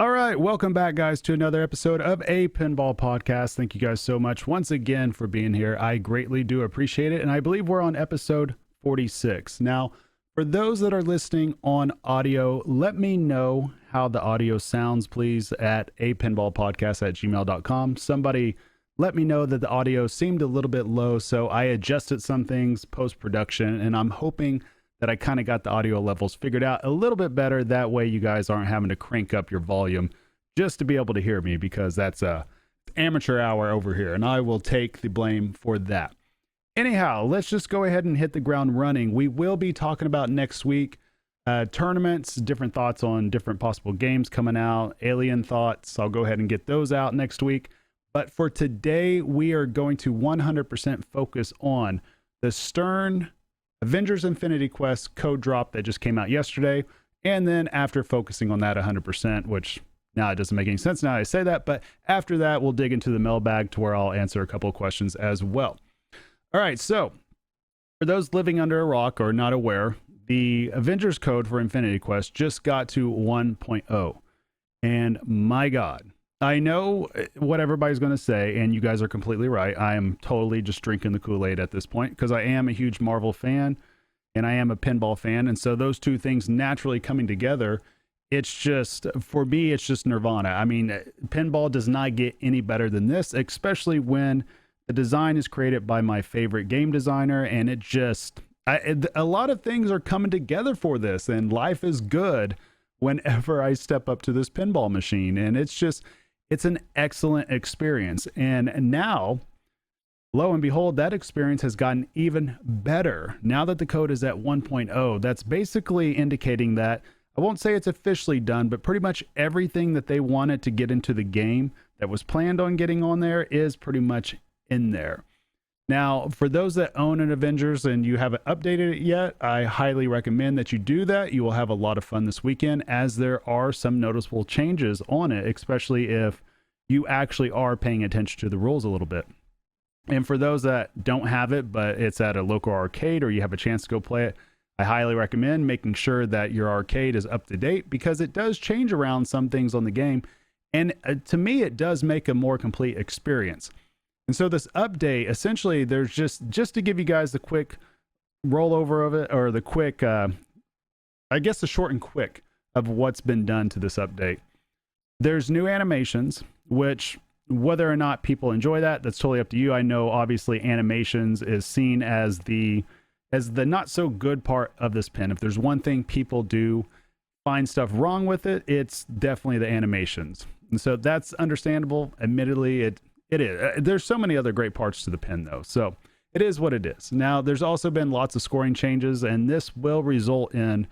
All right, welcome back, guys, to another episode of A Pinball Podcast. Thank you guys so much once again for being here. I greatly do appreciate it, and I believe we're on episode 46. Now, for those that are listening on audio, let me know how the audio sounds, please, at apinballpodcast@gmail.com. Somebody let me know that the audio seemed a little bit low, so I adjusted some things post-production, and I'm hoping that I kind of got the audio levels figured out a little bit better. That way you guys aren't having to crank up your volume just to be able to hear me, because that's a amateur hour over here, and I will take the blame for that. Anyhow, let's just go ahead and hit the ground running. We will be talking about next week tournaments, different thoughts on different possible games coming out, alien thoughts. I'll go ahead and get those out next week. But for today, we are going to 100% focus on the Stern Avengers Infinity Quest code drop that just came out yesterday. And then after focusing on that 100%, which now it doesn't make any sense now I say that, but after that, we'll dig into the mailbag to where I'll answer a couple of questions as well. All right, so for those living under a rock or not aware, the Avengers code for Infinity Quest just got to 1.0. And my God, I know what everybody's going to say, and you guys are completely right. I am totally just drinking the Kool-Aid at this point, because I am a huge Marvel fan and I am a pinball fan. And so those two things naturally coming together, it's just, for me, it's just nirvana. I mean, pinball does not get any better than this, especially when the design is created by my favorite game designer. And it just, a lot of things are coming together for this, and life is good whenever I step up to this pinball machine. And it's an excellent experience. And now, lo and behold, that experience has gotten even better. Now that the code is at 1.0, that's basically indicating that, I won't say it's officially done, but pretty much everything that they wanted to get into the game that was planned on getting on there is pretty much in there. Now, for those that own an Avengers and you haven't updated it yet, I highly recommend that you do that. You will have a lot of fun this weekend, as there are some noticeable changes on it, especially if you actually are paying attention to the rules a little bit. And for those that don't have it, but it's at a local arcade or you have a chance to go play it, I highly recommend making sure that your arcade is up to date, because it does change around some things on the game. And to me, it does make a more complete experience. And so this update, essentially, there's just to give you guys the quick rollover of it, or the quick, I guess the short and quick of what's been done to this update. There's new animations, which whether or not people enjoy that, that's totally up to you. I know obviously animations is seen as the not so good part of this pin. If there's one thing people do find stuff wrong with it, it's definitely the animations. And so that's understandable. Admittedly, it is. There's so many other great parts to the pin, though. So it is what it is. Now, there's also been lots of scoring changes, and this will result in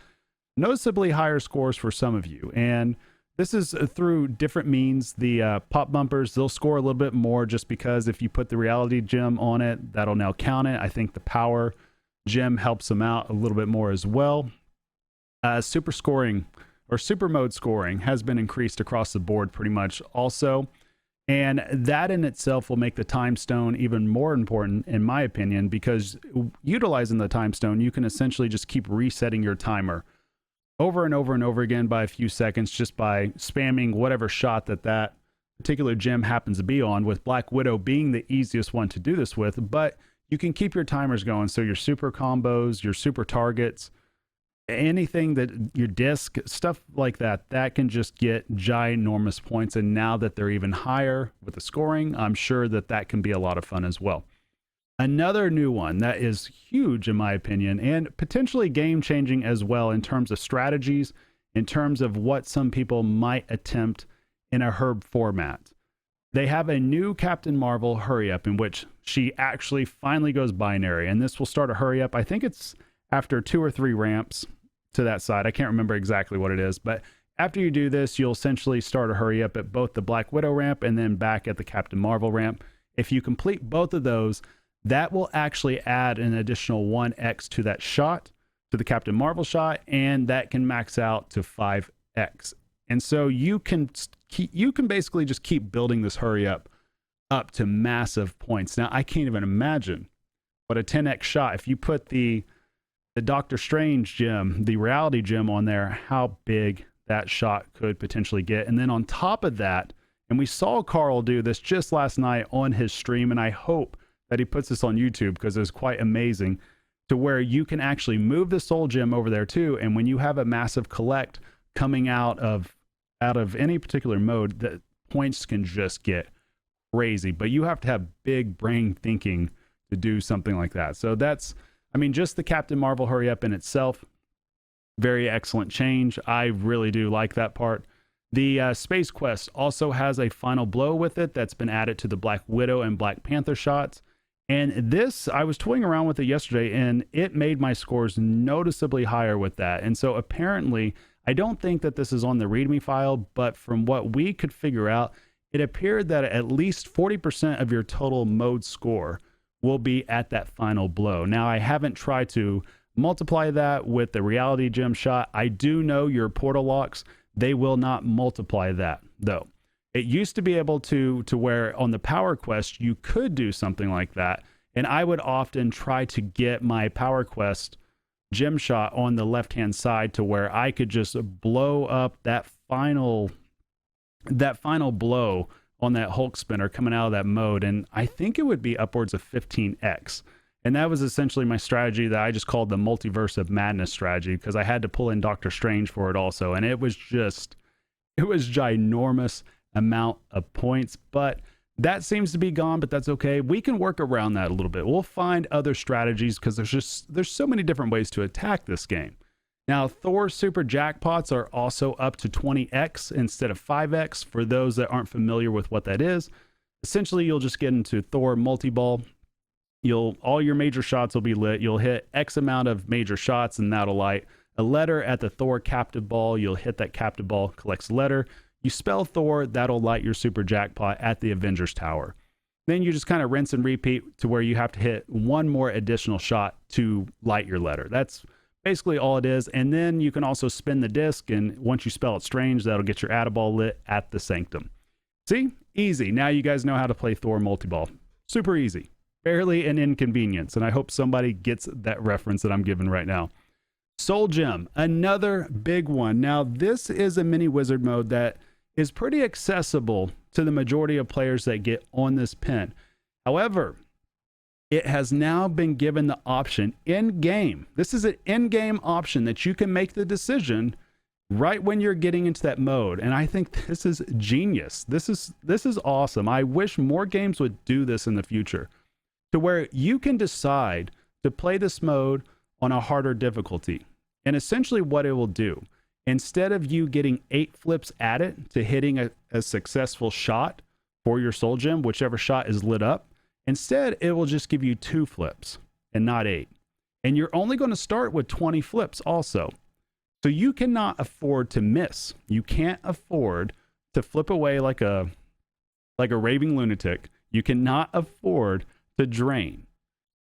noticeably higher scores for some of you. And this is through different means. The pop bumpers, they'll score a little bit more, just because if you put the reality gem on it, that'll now count it. I think the power gem helps them out a little bit more as well. Super scoring, or super mode scoring, has been increased across the board pretty much also. And that in itself will make the time stone even more important, in my opinion, because utilizing the time stone, you can essentially just keep resetting your timer over and over and over again by a few seconds, just by spamming whatever shot that particular gem happens to be on, with Black Widow being the easiest one to do this with. But you can keep your timers going, so your super combos, your super targets, anything that your disc, stuff like that can just get ginormous points. And now that they're even higher with the scoring, I'm sure that can be a lot of fun as well. Another new one that is huge, in my opinion, and potentially game-changing as well in terms of strategies, in terms of what some people might attempt in a herb format. They have a new Captain Marvel hurry-up, in which she actually finally goes binary, and this will start a hurry-up. I think it's after 2 or 3 ramps to that side. I can't remember exactly what it is, but after you do this, you'll essentially start a hurry-up at both the Black Widow ramp and then back at the Captain Marvel ramp. If you complete both of those, that will actually add an additional 1x to that shot, to the Captain Marvel shot, and that can max out to 5x. And so you can basically just keep building this hurry up to massive points. Now, I can't even imagine what a 10x shot, if you put the Doctor Strange gem, the reality gem on there, how big that shot could potentially get. And then on top of that, and we saw Carl do this just last night on his stream, and I hope that he puts this on YouTube because it was quite amazing, to where you can actually move the soul gem over there too. And when you have a massive collect coming out of any particular mode, the points can just get crazy. But you have to have big brain thinking to do something like that. So that's, I mean, just the Captain Marvel hurry up in itself, very excellent change. I really do like that part. The Space Quest also has a final blow with it that's been added to the Black Widow and Black Panther shots. And this, I was toying around with it yesterday, and it made my scores noticeably higher with that. And so apparently, I don't think that this is on the README file, but from what we could figure out, it appeared that at least 40% of your total mode score will be at that final blow. Now, I haven't tried to multiply that with the reality gem shot. I do know your portal locks, they will not multiply that though. It used to be able to where on the Power Quest, you could do something like that. And I would often try to get my Power Quest gem shot on the left-hand side to where I could just blow up that final blow on that Hulk spinner coming out of that mode. And I think it would be upwards of 15x. And that was essentially my strategy that I just called the Multiverse of Madness strategy, because I had to pull in Doctor Strange for it also. And it was ginormous amount of points, but that seems to be gone, but that's okay. We can work around that a little bit. We'll find other strategies because there's so many different ways to attack this game. Now, Thor Super Jackpots are also up to 20x instead of 5x. For those that aren't familiar with what that is, essentially you'll just get into Thor multi-ball. All your major shots will be lit. You'll hit X amount of major shots and that'll light a letter at the Thor captive ball. You'll hit that captive ball, collects a letter. You spell Thor, that'll light your super jackpot at the Avengers Tower. Then you just kind of rinse and repeat to where you have to hit one more additional shot to light your letter. That's basically all it is. And then you can also spin the disc, and once you spell it strange, that'll get your Add-a-Ball lit at the Sanctum. See? Easy. Now you guys know how to play Thor multi-ball. Super easy. Barely an inconvenience. And I hope somebody gets that reference that I'm giving right now. Soul Gem, another big one. Now, this is a mini wizard mode that is pretty accessible to the majority of players that get on this pin. However, it has now been given the option in-game. This is an in-game option that you can make the decision right when you're getting into that mode. And I think this is genius. This is awesome. I wish more games would do this in the future, to where you can decide to play this mode on a harder difficulty. And essentially what it will do, instead of you getting 8 flips at it to hitting a successful shot for your soul gem, whichever shot is lit up, instead it will just give you 2 flips and not 8. And you're only going to start with 20 flips also. So you cannot afford to miss. You can't afford to flip away like a raving lunatic. You cannot afford to drain.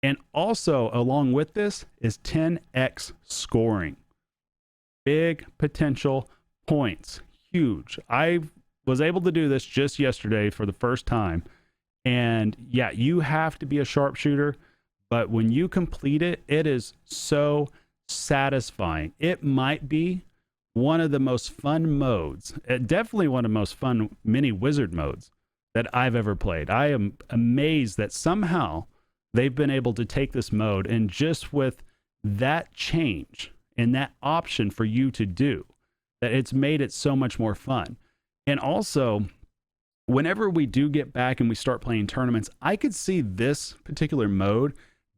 And also along with this is 10x scoring. Big potential points. Huge. I was able to do this just yesterday for the first time. And yeah, you have to be a sharpshooter, but when you complete it, it is so satisfying. It might be one of the most fun modes, definitely one of the most fun mini wizard modes that I've ever played. I am amazed that somehow they've been able to take this mode and just with that change and that option for you to do, that it's made it so much more fun. And also, whenever we do get back and we start playing tournaments, I could see this particular mode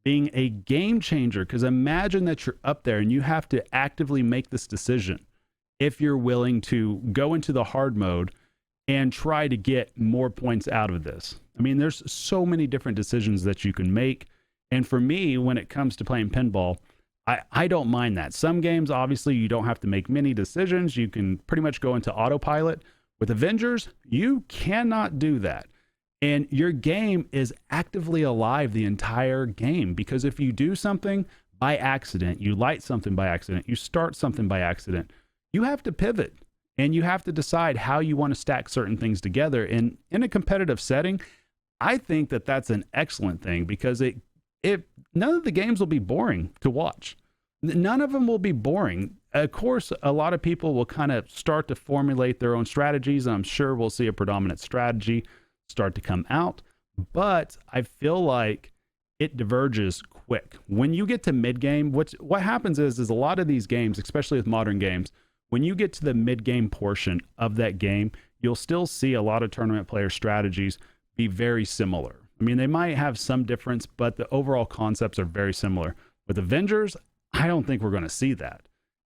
being a game changer, because imagine that you're up there and you have to actively make this decision if you're willing to go into the hard mode and try to get more points out of this. I mean, there's so many different decisions that you can make. And for me, when it comes to playing pinball, I don't mind that. Some games, obviously, you don't have to make many decisions. You can pretty much go into autopilot. With Avengers, you cannot do that. And your game is actively alive the entire game, because if you do something by accident, you light something by accident, you start something by accident, you have to pivot and you have to decide how you want to stack certain things together. And in a competitive setting, I think that that's an excellent thing, because none of the games will be boring to watch. None of them will be boring. of course, a lot of people will kind of start to formulate their own strategies. I'm sure we'll see a predominant strategy start to come out, but I feel like it diverges quick. When you get to mid game, what happens is a lot of these games, especially with modern games, when you get to the mid game portion of that game, you'll still see a lot of tournament player strategies be very similar. I mean, they might have some difference, but the overall concepts are very similar. With Avengers, I don't think we're going to see that.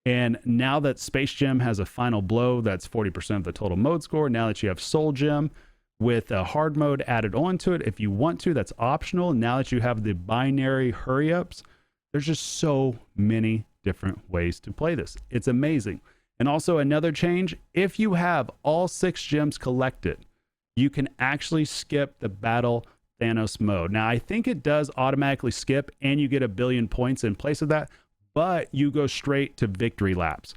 And now that Space Gem has a final blow, that's 40% of the total mode score. Now that you have Soul Gem with a hard mode added onto it, if you want to, that's optional. Now that you have the binary hurry ups, there's just so many different ways to play this. It's amazing. And also another change, if you have all 6 gems collected, you can actually skip the Battle Thanos mode. Now, I think it does automatically skip and you get 1 billion points in place of that, but you go straight to victory laps,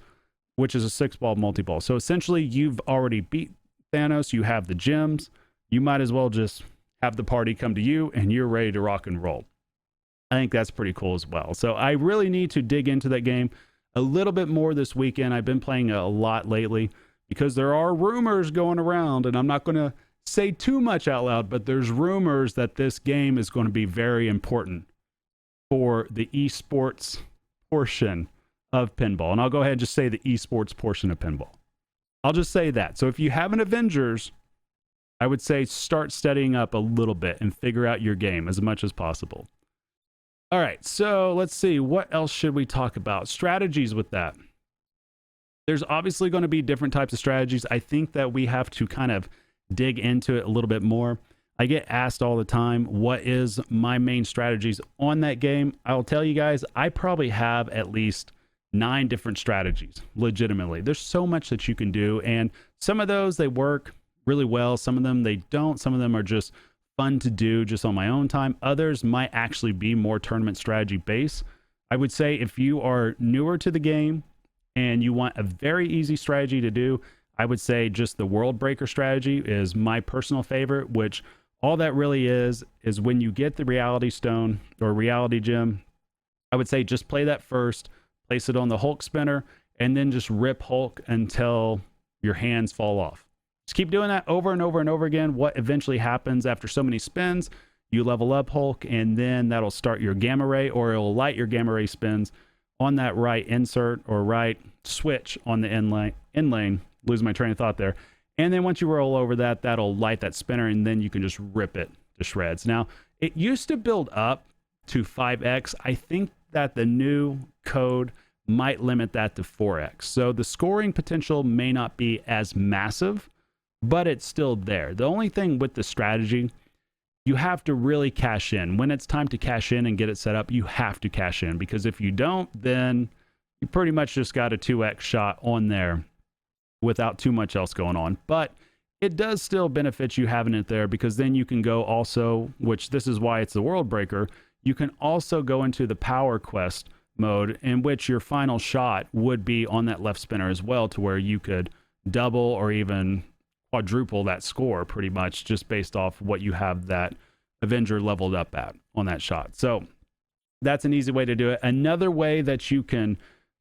which is a 6-ball multi-ball. So essentially, you've already beat Thanos, you have the gems, you might as well just have the party come to you and you're ready to rock and roll. I think that's pretty cool as well. So I really need to dig into that game a little bit more this weekend. I've been playing a lot lately because there are rumors going around, and I'm not going to say too much out loud, but there's rumors that this game is going to be very important for the esports portion of pinball. And I'll go ahead and just say the esports portion of pinball. I'll just say that. So if you have an Avengers, I would say start studying up a little bit and figure out your game as much as possible. All right, so let's see. What else should we talk about? Strategies with that. There's obviously going to be different types of strategies. I think that we have to kind of dig into it a little bit more. I get asked all the time, what is my main strategies on that game? I'll tell you guys, I probably have at least 9 different strategies, legitimately. There's so much that you can do, and some of those, they work really well. Some of them, they don't. Some of them are just fun to do just on my own time. Others might actually be more tournament strategy based. I would say if you are newer to the game and you want a very easy strategy to do, I would say just the World Breaker strategy is my personal favorite, which all that really is when you get the Reality Stone or Reality Gem, I would say just play that first, place it on the Hulk spinner, and then just rip Hulk until your hands fall off. Just keep doing that over and over and over again. What eventually happens after so many spins, you level up Hulk, and then that'll start your Gamma Ray, or it'll light your Gamma Ray spins on that right insert or right switch on the end lane. Lose my train of thought there. And then once you roll over that, that'll light that spinner, and then you can just rip it to shreds. Now, it used to build up to 5x. I think that the new code might limit that to 4x. So the scoring potential may not be as massive, but it's still there. The only thing with the strategy, you have to really cash in. When it's time to cash in and get it set up, you have to cash in, because if you don't, then you pretty much just got a 2x shot on there without too much else going on. But it does still benefit you having it there, because then you can go also, which this is why it's the World Breaker, you can also go into the Power Quest mode, in which your final shot would be on that left spinner as well, to where you could double or even quadruple that score pretty much just based off what you have that Avenger leveled up at on that shot. So that's an easy way to do it. Another way that you can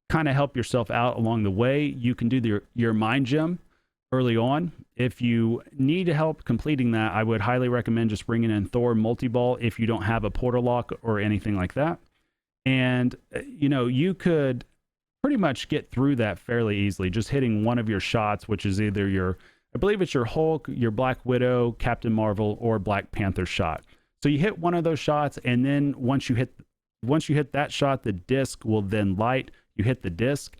kind of help yourself out along the way, you can do your Mind Gem early on. If you need help completing that, I would highly recommend just bringing in Thor Multi-Ball if you don't have a portal lock or anything like that. And, you could pretty much get through that fairly easily, just hitting one of your shots, which is either I believe it's your Hulk, your Black Widow, Captain Marvel, or Black Panther shot. So you hit one of those shots, and then once you hit that shot, the disc will then light. You hit the disc,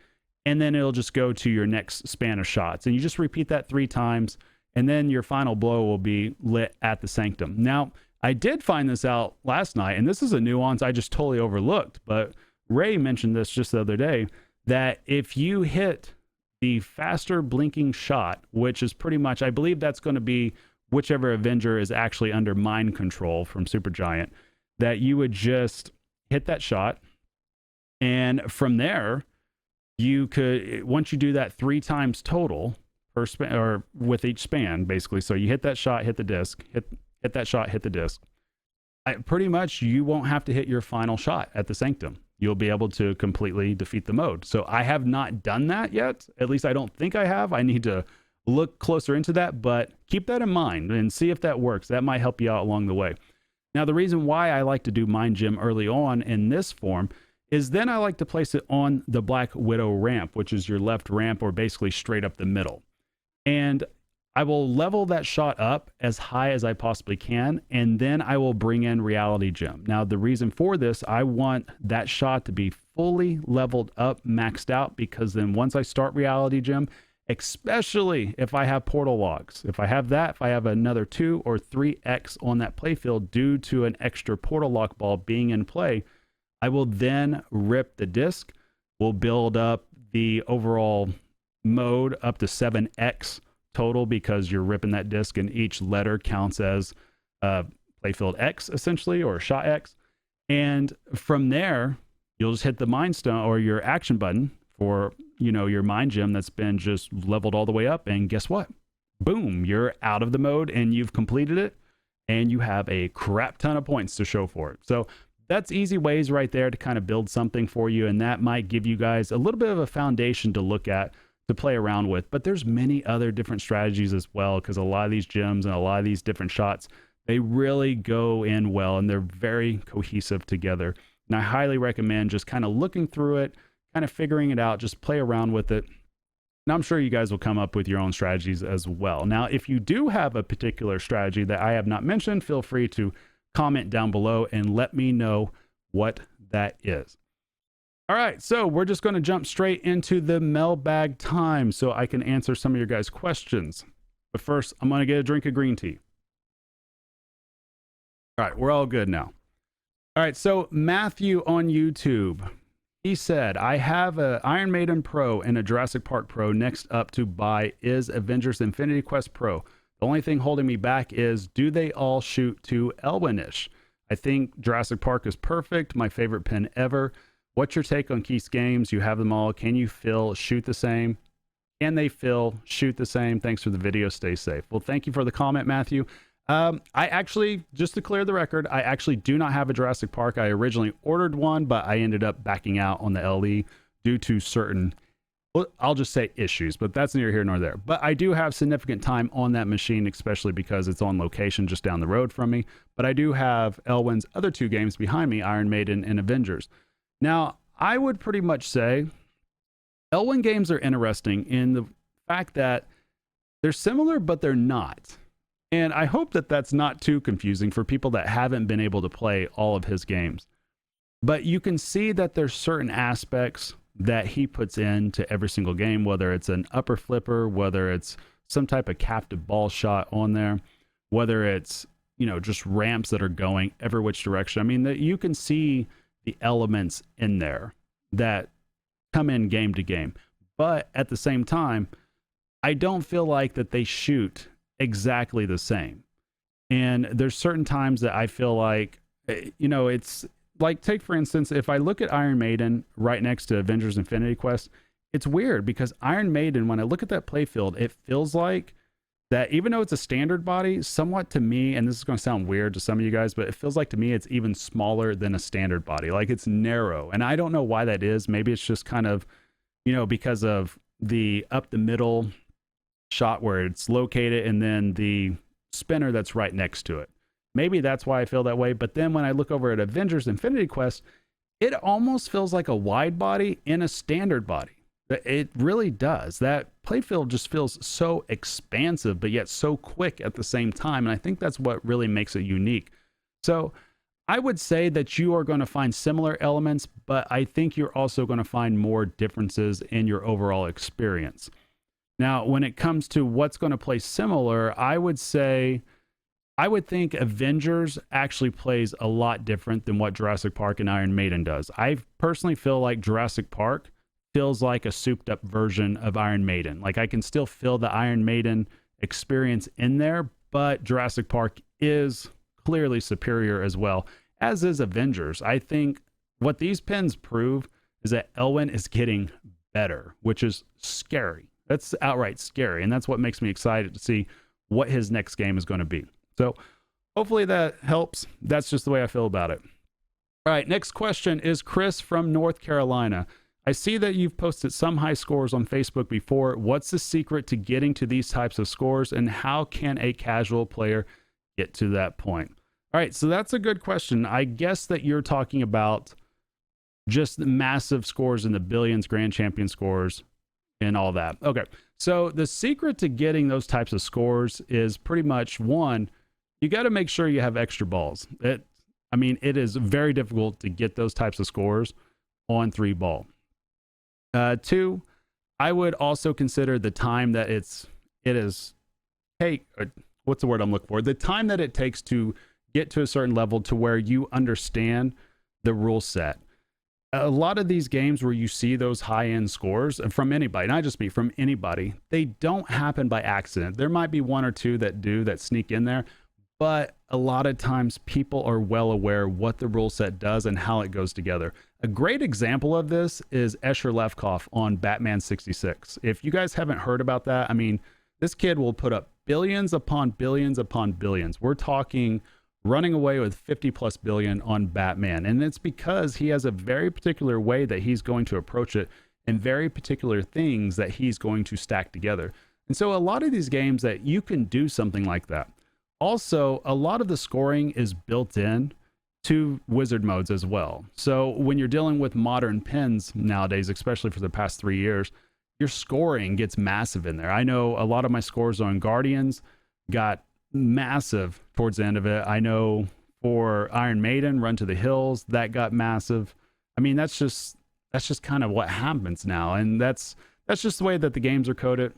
and then it'll just go to your next span of shots. And you just repeat that 3 times, and then your final blow will be lit at the Sanctum. Now, I did find this out last night, and this is a nuance I just totally overlooked, but Ray mentioned this just the other day, that if you hit the faster blinking shot, which is pretty much, I believe that's going to be whichever Avenger is actually under mind control from Supergiant, that you would just hit that shot. And from there, you could, once you do that 3 times total per span, or with each span, basically. So you hit that shot, hit the disc, hit that shot, hit the disc. Pretty much you won't have to hit your final shot at the Sanctum. you'll be able to completely defeat the mode. So I have not done that yet. At least I don't think I have. I need to look closer into that, but keep that in mind and see if that works. That might help you out along the way. Now, the reason why I like to do Mind Gym early on in this form is then I like to place it on the Black Widow ramp, which is your left ramp or basically straight up the middle. And I will level that shot up as high as I possibly can, and then I will bring in Reality Gym. Now, the reason for this, I want that shot to be fully leveled up, maxed out, because then once I start Reality Gym, especially if I have portal logs, if I have another 2 or 3x on that playfield due to an extra portal lock ball being in play, I will then rip the disc. We'll build up the overall mode up to 7x total because you're ripping that disc and each letter counts as playfield X essentially, or shot X. And from there, you'll just hit the Mind Stone or your action button for, your Mind Gym that's been just leveled all the way up. And guess what? Boom, you're out of the mode and you've completed it and you have a crap ton of points to show for it. So that's easy ways right there to kind of build something for you. And that might give you guys a little bit of a foundation to look at, to play around with. But there's many other different strategies as well, because a lot of these gyms and a lot of these different shots, they really go in well and they're very cohesive together. And I highly recommend just kind of looking through it, kind of figuring it out, just play around with it. And I'm sure you guys will come up with your own strategies as well. Now, if you do have a particular strategy that I have not mentioned, feel free to comment down below and let me know what that is. All right, so we're just going to jump straight into the mailbag time so I can answer some of your guys' questions. But first, I'm going to get a drink of green tea. All right, we're all good now. All right, so Matthew on YouTube, he said, I have a Iron Maiden Pro and a Jurassic Park Pro. Next up to buy is Avengers Infinity Quest Pro. The only thing holding me back is, do they all shoot to Elwyn-ish? I think Jurassic Park is perfect, my favorite pin ever. What's your take on Keith's games? You have them all. Can you fill, shoot the same? Can they fill, shoot the same? Thanks for the video. Stay safe. Well, thank you for the comment, Matthew. I actually, just to clear the record, I actually do not have a Jurassic Park. I originally ordered one, but I ended up backing out on the LE due to certain, well, I'll just say issues, but that's neither here nor there. But I do have significant time on that machine, especially because it's on location just down the road from me. But I do have Elwyn's other 2 games behind me, Iron Maiden and Avengers. Now, I would pretty much say Elwyn games are interesting in the fact that they're similar, but they're not. And I hope that that's not too confusing for people that haven't been able to play all of his games. But you can see that there's certain aspects that he puts into every single game, whether it's an upper flipper, whether it's some type of captive ball shot on there, whether it's, just ramps that are going every which direction. I mean, that you can see the elements in there that come in game to game. But at the same time, I don't feel like that they shoot exactly the same. And there's certain times that I feel like, it's like, take for instance, if I look at Iron Maiden right next to Avengers Infinity Quest, it's weird because Iron Maiden, when I look at that playfield, it feels like that even though it's a standard body, somewhat to me, and this is going to sound weird to some of you guys, but it feels like to me it's even smaller than a standard body. Like it's narrow. And I don't know why that is. Maybe it's just kind of, because of the up the middle shot where it's located and then the spinner that's right next to it. Maybe that's why I feel that way. But then when I look over at Avengers Infinity Quest, it almost feels like a wide body in a standard body. It really does. That playfield just feels so expansive, but yet so quick at the same time. And I think that's what really makes it unique. So I would say that you are going to find similar elements, but I think you're also going to find more differences in your overall experience. Now, when it comes to what's going to play similar, I would think Avengers actually plays a lot different than what Jurassic Park and Iron Maiden does. I personally feel like Jurassic Park feels like a souped up version of Iron Maiden. Like I can still feel the Iron Maiden experience in there, but Jurassic Park is clearly superior as well, as is Avengers. I think what these pins prove is that Elwyn is getting better, which is scary. That's outright scary. And that's what makes me excited to see what his next game is going to be. So hopefully that helps. That's just the way I feel about it. All right, next question is Chris from North Carolina. I see that you've posted some high scores on Facebook before. What's the secret to getting to these types of scores, and how can a casual player get to that point? All right, so that's a good question. I guess that you're talking about just the massive scores in the billions, grand champion scores, and all that. Okay, so the secret to getting those types of scores is pretty much one, you got to make sure you have extra balls. It is very difficult to get those types of scores on 3-ball. Two, I would also consider the time that what's the word I'm looking for? The time that it takes to get to a certain level to where you understand the rule set. A lot of these games where you see those high-end scores from anybody, not just me, from anybody, they don't happen by accident. There might be one or two that sneak in there, but a lot of times people are well aware what the rule set does and how it goes together. A great example of this is Escher Lefkoff on Batman 66. If you guys haven't heard about that, this kid will put up billions upon billions upon billions. We're talking running away with 50 plus billion on Batman. And it's because he has a very particular way that he's going to approach it and very particular things that he's going to stack together. And so a lot of these games that you can do something like that. Also, a lot of the scoring is built in to wizard modes as well. So when you're dealing with modern pins nowadays, especially for the past 3 years, your scoring gets massive in there. I know a lot of my scores on Guardians got massive towards the end of it. I know for Iron Maiden, Run to the Hills, that got massive. That's just kind of what happens now. And that's just the way that the games are coded.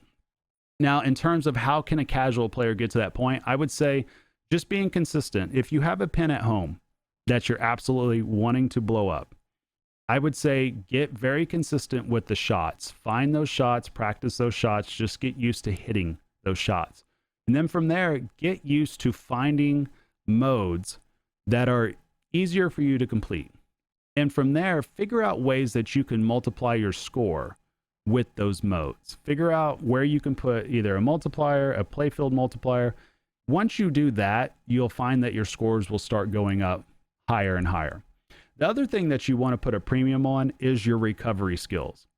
Now, in terms of how can a casual player get to that point, I would say just being consistent. If you have a pin at home that you're absolutely wanting to blow up, I would say get very consistent with the shots. Find those shots, practice those shots, just get used to hitting those shots. And then from there, get used to finding modes that are easier for you to complete. And from there, figure out ways that you can multiply your score with those modes. Figure out where you can put either a multiplier, a playfield multiplier. Once you do that, you'll find that your scores will start going up higher and higher. The other thing that you want to put a premium on is your recovery skills.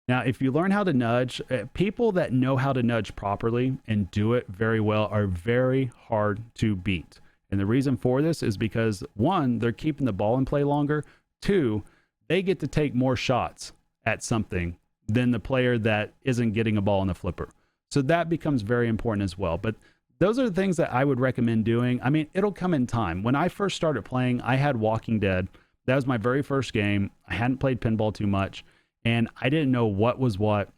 Now, if you learn how to nudge, people that know how to nudge properly and do it very well are very hard to beat. And the reason for this is because, one, they're keeping the ball in play longer. Two, they get to take more shots at something than the player that isn't getting a ball in the flipper. So that becomes very important as well. But those are the things that I would recommend doing. It'll come in time. When I first started playing, I had Walking Dead. That was my very first game. I hadn't played pinball too much, and I didn't know what was what.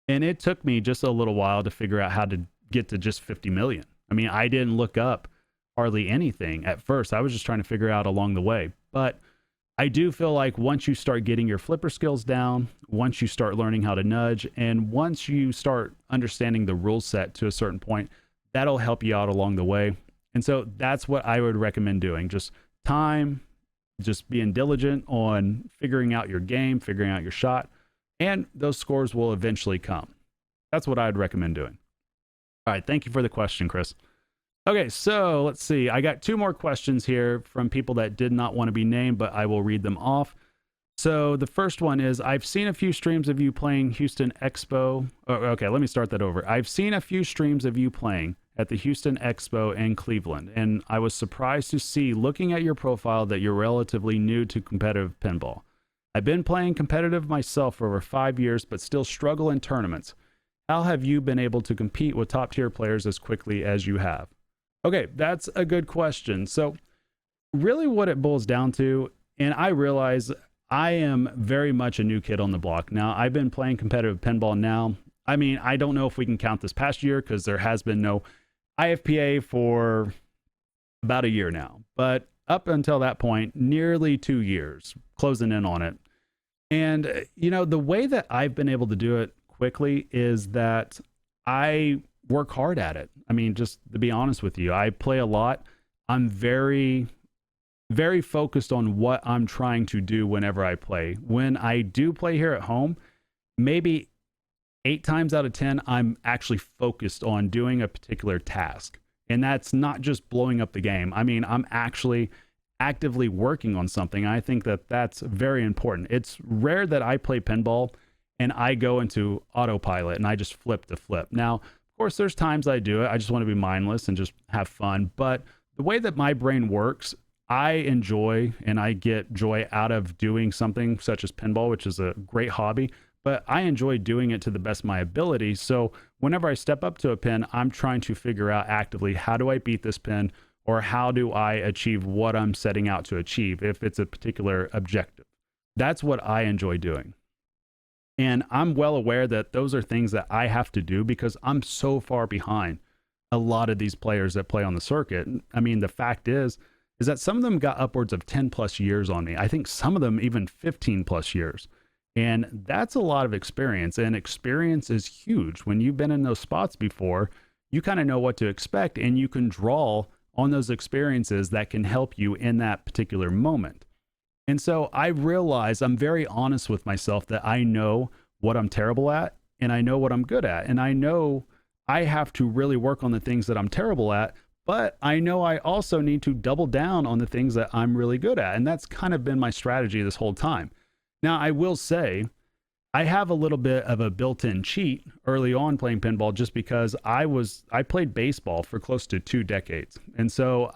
And it took me just a little while to figure out how to get to just 50 million. I didn't look up hardly anything at first. I was just trying to figure out along the way. But I do feel like once you start getting your flipper skills down, once you start learning how to nudge, and once you start understanding the rule set to a certain point, that'll help you out along the way. And so that's what I would recommend doing. Just time, just being diligent on figuring out your game, figuring out your shot, and those scores will eventually come. That's what I'd recommend doing. All right, thank you for the question, Chris. Okay, so let's see. I got 2 more questions here from people that did not want to be named, but I will read them off. So the first one is, I've seen a few streams of you playing Houston Expo. Okay, let me start that over. I've seen a few streams of you playing at the Houston Expo in Cleveland, and I was surprised to see, looking at your profile, that you're relatively new to competitive pinball. I've been playing competitive myself for over 5 years, but still struggle in tournaments. How have you been able to compete with top-tier players as quickly as you have? Okay, that's a good question. So really what it boils down to, and I realize I am very much a new kid on the block. Now, I've been playing competitive pinball now. I don't know if we can count this past year because there has been no IFPA for about a year now. But up until that point, nearly 2 years, closing in on it. And, the way that I've been able to do it quickly is that I work hard at it. Just to be honest with you, I play a lot. I'm very, very focused on what I'm trying to do whenever I play. When I do play here at home, maybe 8 times out of 10, I'm actually focused on doing a particular task. And that's not just blowing up the game. I'm actually actively working on something. I think that that's very important. It's rare that I play pinball and I go into autopilot and I just flip to flip. Now, of course, there's times I do it. I just want to be mindless and just have fun. But the way that my brain works, I enjoy and I get joy out of doing something such as pinball, which is a great hobby, but I enjoy doing it to the best of my ability. So whenever I step up to a pin, I'm trying to figure out actively, how do I beat this pin, or how do I achieve what I'm setting out to achieve if it's a particular objective. That's what I enjoy doing. And I'm well aware that those are things that I have to do because I'm so far behind a lot of these players that play on the circuit. I mean, the fact is that some of them got upwards of 10 plus years on me. I think some of them even 15 plus years. And that's a lot of experience. And experience is huge. When you've been in those spots before, you kind of know what to expect and you can draw on those experiences that can help you in that particular moment. And so I realize I'm very honest with myself that I know what I'm terrible at and I know what I'm good at. And I know I have to really work on the things that I'm terrible at, but I know I also need to double down on the things that I'm really good at. And that's kind of been my strategy this whole time. Now, I will say I have a little bit of a built-in cheat early on playing pinball just because I played baseball for close to 2 decades. And so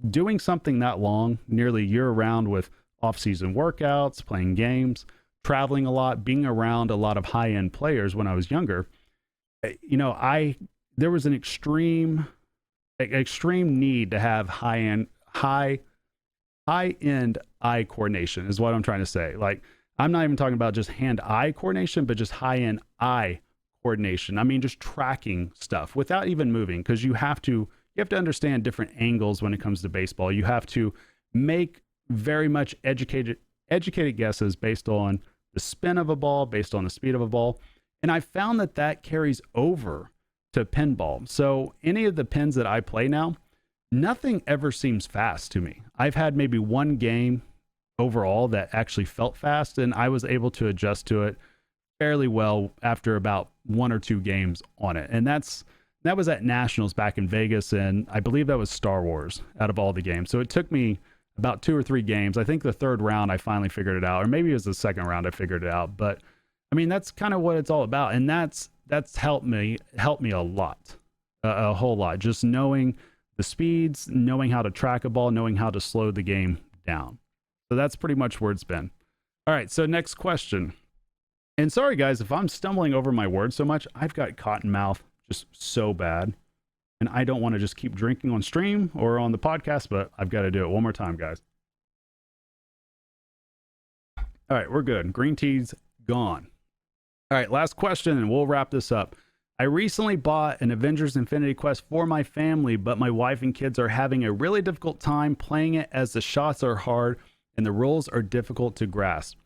doing something that long, nearly year-round with off-season workouts, playing games, traveling a lot, being around a lot of high-end players when I was younger, there was an extreme need to have high-end eye coordination is what I'm trying to say. Like, I'm not even talking about just hand-eye coordination, but just high-end eye coordination. I mean, just tracking stuff without even moving, because you have to understand different angles when it comes to baseball. You have to make very much educated guesses based on the spin of a ball, based on the speed of a ball. And I found that carries over to pinball. So any of the pins that I play now, nothing ever seems fast to me. I've had maybe one game overall that actually felt fast, and I was able to adjust to it fairly well after about 1 or 2 games on it. And that was at Nationals back in Vegas, and I believe that was Star Wars out of all the games. So it took me about 2 or 3 games. I think the 3rd round I finally figured it out, or maybe it was the 2nd round I figured it out. But I mean, that's kind of what it's all about, and that's helped me a lot, a whole lot. Just knowing the speeds, knowing how to track a ball, knowing how to slow the game down. So that's pretty much where it's been. All right, so next question. And sorry guys if I'm stumbling over my words so much. I've got cotton mouth just so bad. And I don't want to just keep drinking on stream or on the podcast, but I've got to do it one more time, guys. All right, we're good. Green tea's gone. All right, last question, and we'll wrap this up. I recently bought an Avengers Infinity Quest for my family, but my wife and kids are having a really difficult time playing it as the shots are hard and the rules are difficult to grasp.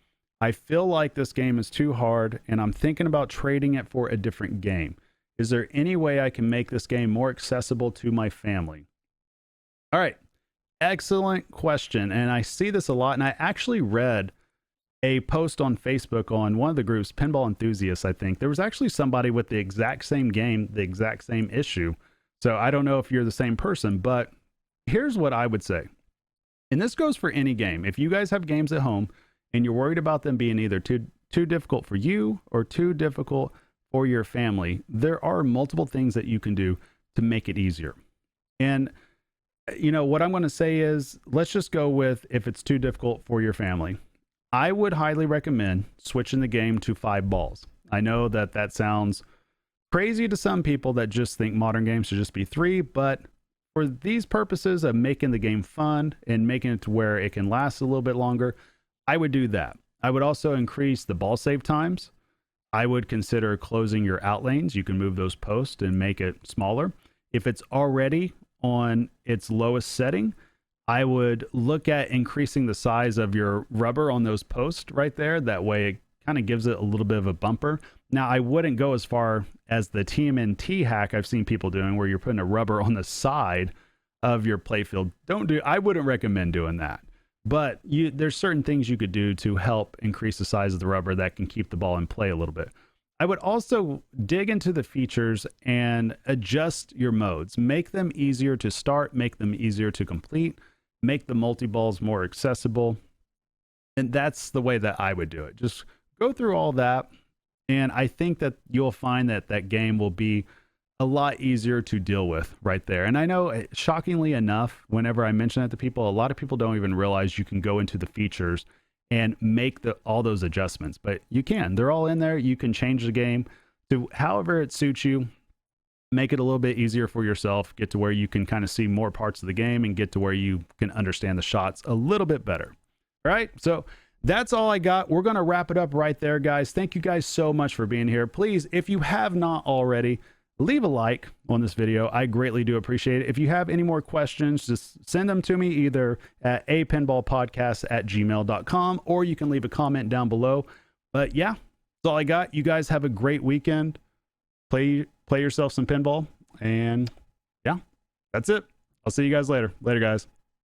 I feel like this game is too hard, and I'm thinking about trading it for a different game. Is there any way I can make this game more accessible to my family? All right, excellent question. And I see this a lot. And I actually read a post on Facebook on one of the groups, Pinball Enthusiasts, I think. There was actually somebody with the exact same game, the exact same issue. So I don't know if you're the same person, but here's what I would say. And this goes for any game. If you guys have games at home and you're worried about them being either too difficult for you or too difficult for your family, there are multiple things that you can do to make it easier. And what I'm going to say is, let's just go with, if it's too difficult for your family, I would highly recommend switching the game to 5 balls. I know that sounds crazy to some people that just think modern games should just be 3, but for these purposes of making the game fun and making it to where it can last a little bit longer, I would do that. I would also increase the ball save times. I would consider closing your out lanes. You can move those posts and make it smaller. If it's already on its lowest setting, I would look at increasing the size of your rubber on those posts right there. That way it kind of gives it a little bit of a bumper. Now, I wouldn't go as far as the TMNT hack I've seen people doing, where you're putting a rubber on the side of your playfield. I wouldn't recommend doing that. But there's certain things you could do to help increase the size of the rubber that can keep the ball in play a little bit. I would also dig into the features and adjust your modes. Make them easier to start, make them easier to complete. make the multi-balls more accessible. And that's the way that I would do it. Just go through all that. And I think that you'll find that that game will be a lot easier to deal with right there. And I know, shockingly enough, whenever I mention that to people, a lot of people don't even realize you can go into the features and make all those adjustments. But you can. They're all in there. You can change the game to however it suits you. Make it a little bit easier for yourself. Get to where you can kind of see more parts of the game and get to where you can understand the shots a little bit better. All right. So that's all I got. We're going to wrap it up right there, guys. Thank you guys so much for being here. Please, if you have not already, leave a like on this video. I greatly do appreciate it. If you have any more questions, just send them to me either at APinballPodcast@gmail.com, or you can leave a comment down below. But yeah, that's all I got. You guys have a great weekend. Play yourself some pinball. And yeah, that's it. I'll see you guys later. Later, guys.